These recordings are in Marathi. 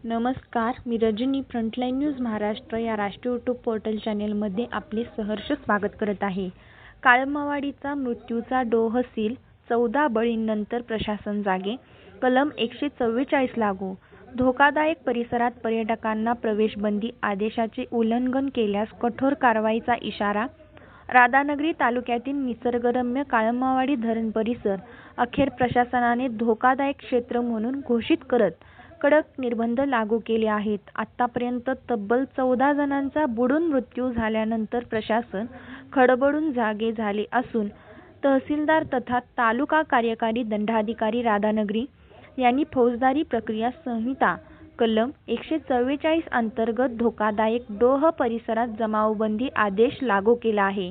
नमस्कार, मी रजनी फ्रंटलाईन न्यूज महाराष्ट्र या राष्ट्रीय यूट्यूब पोर्टल चॅनेलमध्ये आपले सहर्ष स्वागत करत आहे. काळमावाडीचा मृत्यूचा डोह सील, 14 बळींनंतर प्रशासन जागे, कलम 144 लागू. धोकादायक परिसरात पर्यटकांना प्रवेशबंदी, आदेशाचे उल्लंघन केल्यास कठोर कारवाईचा इशारा. राधानगरी तालुक्यातील निसर्गरम्य काळमावाडी धरण परिसर अखेर प्रशासनाने धोकादायक क्षेत्र म्हणून घोषित करत कडक निर्बंध लागू केले आहेत. आतापर्यंत तब्बल 14 जणांचा बुडून मृत्यू झाल्यानंतर प्रशासन खडबडून जागे झाले असून तहसीलदार तथा तालुका कार्यकारी दंडाधिकारी राधानगरी यांनी फौजदारी प्रक्रिया संहिता कलम 144 अंतर्गत धोकादायक डोह परिसरात जमावबंदी आदेश लागू केला आहे.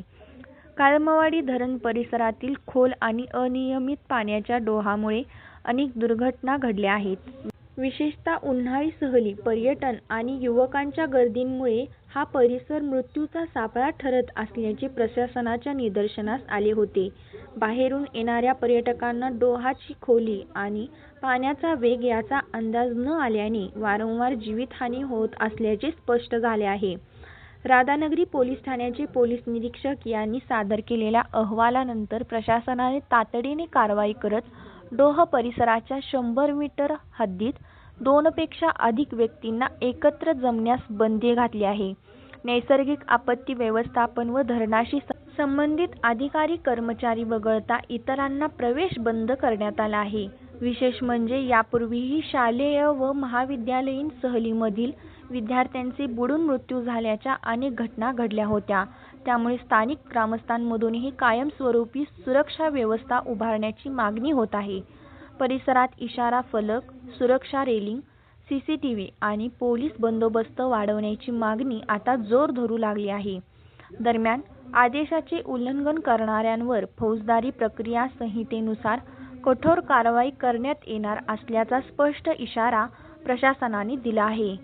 काळमावाडी धरण परिसरातील खोल आणि अनियमित पाण्याच्या डोहामुळे अनेक दुर्घटना घडल्या आहेत. विशेषतः उन्हाळी सहली, पर्यटन आणि युवकांच्या गर्दीमुळे हा परिसर मृत्यूचा सापळा ठरत असल्याचे प्रशासनाच्या निदर्शनास आले होते. बाहेरून येणाऱ्या पर्यटकांना डोहाची खोली आणि पाण्याचा वेग याचा अंदाज न आल्याने वारंवार जीवितहानी होत असल्याचे स्पष्ट झाले आहे. राधानगरी पोलीस ठाण्याचे पोलीस निरीक्षक यांनी सादर केलेल्या अहवालानंतर प्रशासनाने तातडीने कारवाई करत डोह परिसराच्या 100 मीटर हद्दीत 2 पेक्षा अधिक व्यक्तींना एकत्र जमण्यास बंदी घातली आहे. नैसर्गिक आपत्ती व्यवस्थापन व धरणाशी संबंधित अधिकारी कर्मचारी वगळता इतरांना प्रवेश बंद करण्यात आला आहे. विशेष म्हणजे यापूर्वीही शालेय व महाविद्यालयीन सहलीमधील विद्यार्थ्यांचे बुडून मृत्यू झाल्याच्या अनेक घटना घडल्या होत्या. त्यामुळे स्थानिक ग्रामस्थांमधूनही कायमस्वरूपी सुरक्षा व्यवस्था उभारण्याची मागणी होत आहे. परिसरात इशारा फलक, सुरक्षा रेलिंग, सीसीटीव्ही आणि पोलीस बंदोबस्त वाढवण्याची मागणी आता जोर धरू लागली आहे. दरम्यान, आदेशाचे उल्लंघन करणाऱ्यांवर फौजदारी प्रक्रिया संहितेनुसार कठोर कारवाई करण्यात येणार असल्याचा स्पष्ट इशारा प्रशासनाने दिला आहे.